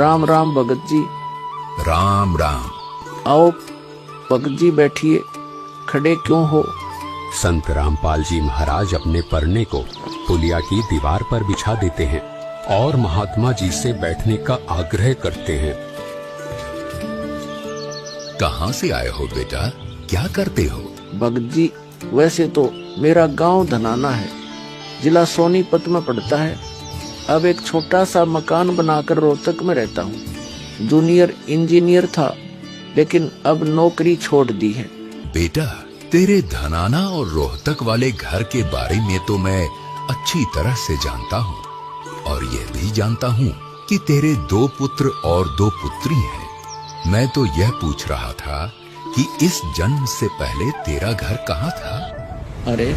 राम राम भगत जी। राम राम। आओ भगत जी बैठिए, खड़े क्यों हो? संत रामपाल जी महाराज अपने परने को पुलिया की दीवार पर बिछा देते हैं और महात्मा जी से बैठने का आग्रह करते हैं। कहाँ से आए हो बेटा, क्या करते हो? भगत जी वैसे तो मेरा गांव धनाना है, जिला सोनीपत में पड़ता है। अब एक छोटा सा मकान बनाकर रोहतक में रहता हूँ। जूनियर इंजीनियर था, लेकिन अब नौकरी छोड़ दी है। बेटा तेरे धनाना और रोहतक वाले घर के बारे में तो मैं अच्छी तरह से जानता हूँ, और यह भी जानता हूँ कि तेरे 2 पुत्र और 2 पुत्री हैं। मैं तो यह पूछ रहा था कि इस जन्म से पहले तेरा घर कहाँ था? अरे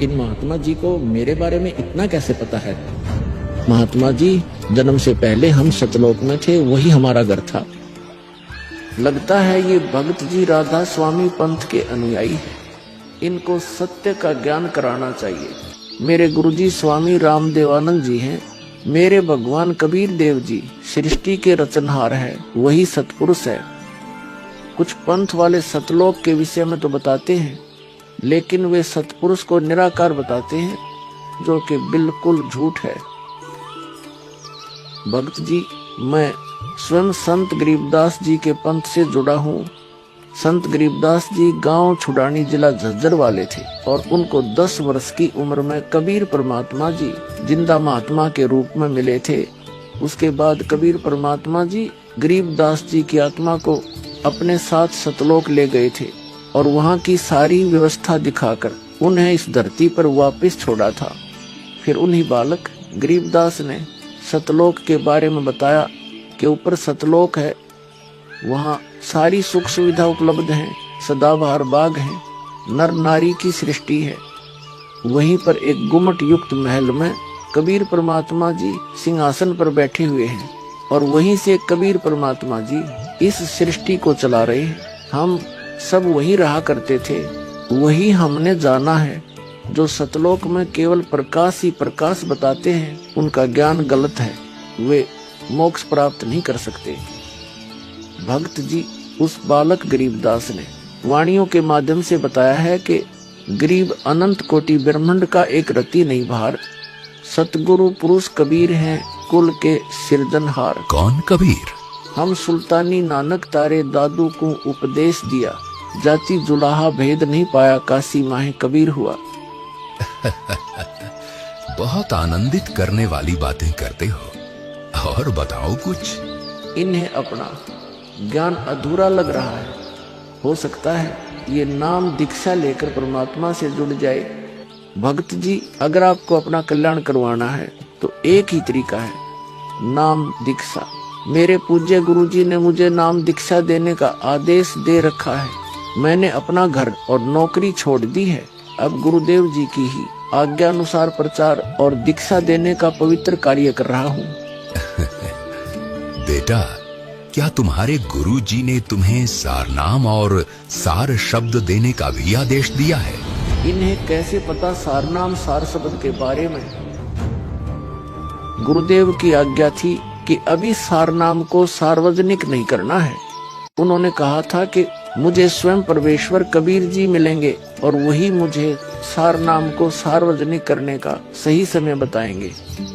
इन महात्मा जी को मेरे बारे में इतना कैसे पता है? महात्मा जी जन्म से पहले हम सतलोक में थे, वही हमारा घर था। लगता है ये भगत जी राधा स्वामी पंथ के अनुयायी हैं। इनको सत्य का ज्ञान कराना चाहिए। मेरे गुरुजी स्वामी रामदेवानंद जी हैं। मेरे भगवान कबीर देव जी सृष्टि के रचनहार है, वही सतपुरुष है। कुछ पंथ वाले सतलोक के विषय में तो बताते हैं, लेकिन वे सतपुरुष को निराकार बताते हैं, जो कि बिल्कुल झूठ है। भक्त जी मैं स्वयं संत गरीबदास जी के पंथ से जुड़ा हूँ। संत गरीबदास जी गांव छुड़ानी जिला झज्जर वाले थे, और उनको 10 वर्ष की उम्र में कबीर परमात्मा जी जिंदा महात्मा के रूप में मिले थे। उसके बाद कबीर परमात्मा जी गरीबदास जी की आत्मा को अपने साथ सतलोक ले गए थे, और वहाँ की सारी व्यवस्था दिखाकर उन्हें इस धरती पर वापस छोड़ा था। फिर उन्हीं बालक गरीबदास ने सतलोक के बारे में बताया कि ऊपर सतलोक है, वहाँ सारी सुख सुविधा उपलब्ध है, सदाबहार बाग है, नर नारी की सृष्टि है। वहीं पर एक गुम्मट युक्त महल में कबीर परमात्मा जी सिंहासन पर बैठे हुए हैं, और वहीं से कबीर परमात्मा जी इस सृष्टि को चला रहे हैं। हम सब वहीं रहा करते थे, वही हमने जाना है। जो सतलोक में केवल प्रकाश ही प्रकाश बताते हैं, उनका ज्ञान गलत है, वे मोक्ष प्राप्त नहीं कर सकते। भक्त जी उस बालक गरीबदास ने वाणियों के माध्यम से बताया है कि गरीब अनंत कोटि ब्रह्मांड का एक रति नहीं भार, सतगुरु पुरुष कबीर हैं कुल के सिरजनहार। कौन कबीर? हम सुल्तानी नानक तारे दादू को उपदेश दिया, जाति जुलाहा भेद नहीं पाया, काशी माहे कबीर हुआ। बहुत आनंदित करने वाली बातें करते हो, और बताओ कुछ। इन्हें अपना ज्ञान अधूरा लग रहा है। हो सकता है ये नाम दीक्षा लेकर परमात्मा से जुड़ जाए। भक्त जी अगर आपको अपना कल्याण करवाना है तो एक ही तरीका है, नाम दीक्षा। मेरे पूज्य गुरुजी ने मुझे नाम दीक्षा देने का आदेश दे रखा है। मैंने अपना घर और नौकरी छोड़ दी है। अब गुरुदेव जी की ही आज्ञानुसार प्रचार और दीक्षा देने का पवित्र कार्य कर रहा हूँ। बेटा क्या तुम्हारे गुरु जी ने तुम्हें सारनाम और सार शब्द देने का भी आदेश दिया है? इन्हें कैसे पता सारनाम सार शब्द के बारे में? गुरुदेव की आज्ञा थी कि अभी सारनाम को सार्वजनिक नहीं करना है। उन्होंने कहा था कि मुझे स्वयं परमेश्वर कबीर जी मिलेंगे, और वही मुझे सारनाम को सार्वजनिक करने का सही समय बताएंगे।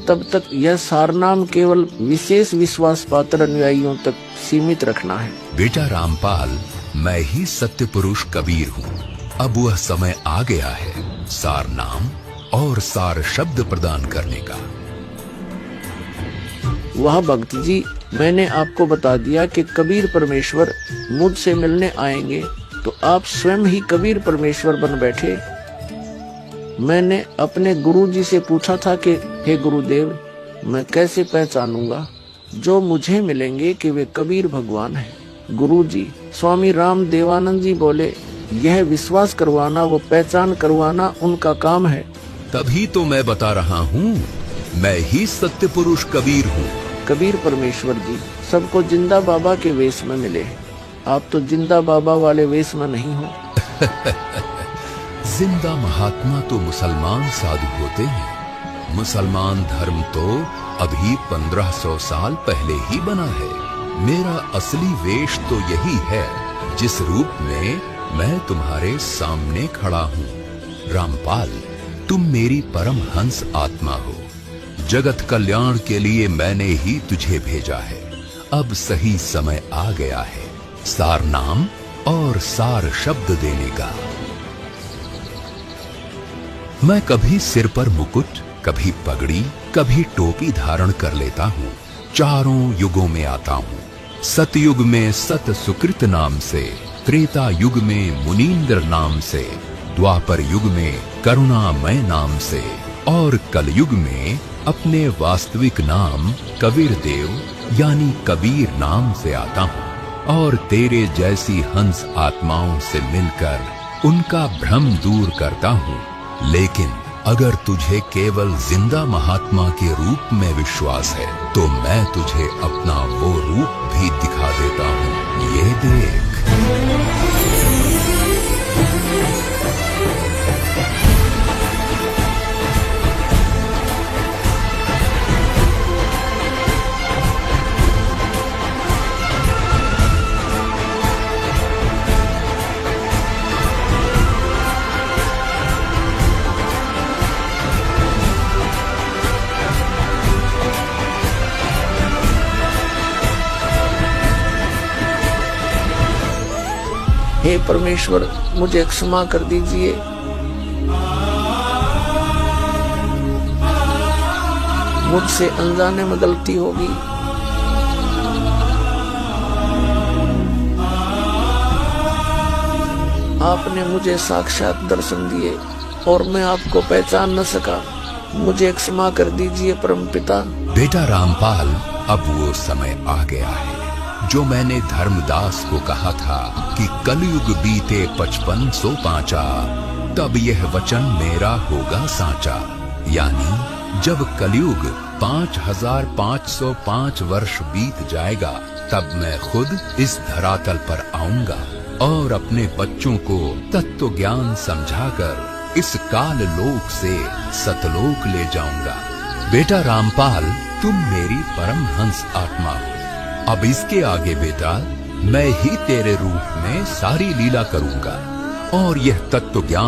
तब तक यह सारनाम केवल विशेष विश्वास पात्र अनुयायियों तक सीमित रखना है। बेटा रामपाल, मैं ही सत्य पुरुष कबीर हूँ। अब वह समय आ गया है सारनाम और सार शब्द प्रदान करने का। वह भक्त जी मैंने आपको बता दिया कि कबीर परमेश्वर मुझसे मिलने आएंगे, तो आप स्वयं ही कबीर परमेश्वर बन बैठे। मैंने अपने गुरु जी से पूछा था कि हे गुरुदेव, मैं कैसे पहचानूंगा जो मुझे मिलेंगे कि वे कबीर भगवान हैं? गुरु जी स्वामी राम देवानंद जी बोले, यह विश्वास करवाना व पहचान करवाना उनका काम है। तभी तो मैं बता रहा हूँ, मैं ही सत्य पुरुष कबीर हूँ। कबीर परमेश्वर जी सबको जिंदा बाबा के वेश में मिले, आप तो जिंदा बाबा वाले वेश में नहीं हो। जिंदा महात्मा तो मुसलमान साधु होते हैं। मुसलमान धर्म तो अभी 1500 साल पहले ही बना है। मेरा असली वेश तो यही है जिस रूप में मैं तुम्हारे सामने खड़ा हूँ। रामपाल, तुम मेरी परम हंस आत्मा हो। जगत कल्याण के लिए मैंने ही तुझे भेजा है। अब सही समय आ गया है सार नाम और सार शब्द देने का। मैं कभी सिर पर मुकुट, कभी पगड़ी, कभी टोपी धारण कर लेता हूँ। चारों युगों में आता हूँ। सतयुग में सत सुकृत नाम से, त्रेता युग में मुनींद्र नाम से, द्वापर युग में करुणामय नाम से और कलयुग में अपने वास्तविक नाम कबीर देव यानी कबीर नाम से आता हूँ और तेरे जैसी हंस आत्माओं से मिलकर उनका भ्रम दूर करता हूँ। लेकिन अगर तुझे केवल जिंदा महात्मा के रूप में विश्वास है तो मैं तुझे अपना वो रूप भी दिखा देता हूँ। ये देख। हे परमेश्वर, मुझे क्षमा कर दीजिए। मुझसे अनजाने में गलती होगी। आपने मुझे साक्षात दर्शन दिए और मैं आपको पहचान न सका। मुझे क्षमा कर दीजिए परमपिता। बेटा रामपाल, अब वो समय आ गया है जो मैंने धर्मदास को कहा था कि कलयुग बीते 5505 तब यह वचन मेरा होगा साचा। यानी जब कलयुग 5505 वर्ष बीत जाएगा तब मैं खुद इस धरातल पर आऊंगा और अपने बच्चों को तत्व ज्ञान समझाकर इस काल लोक से सतलोक ले जाऊंगा। बेटा रामपाल, तुम मेरी परम हंस आत्मा हो। अब इसके आगे बेटा मैं ही तेरे रूप में सारी लीला करूंगा और यह तत्व ज्ञान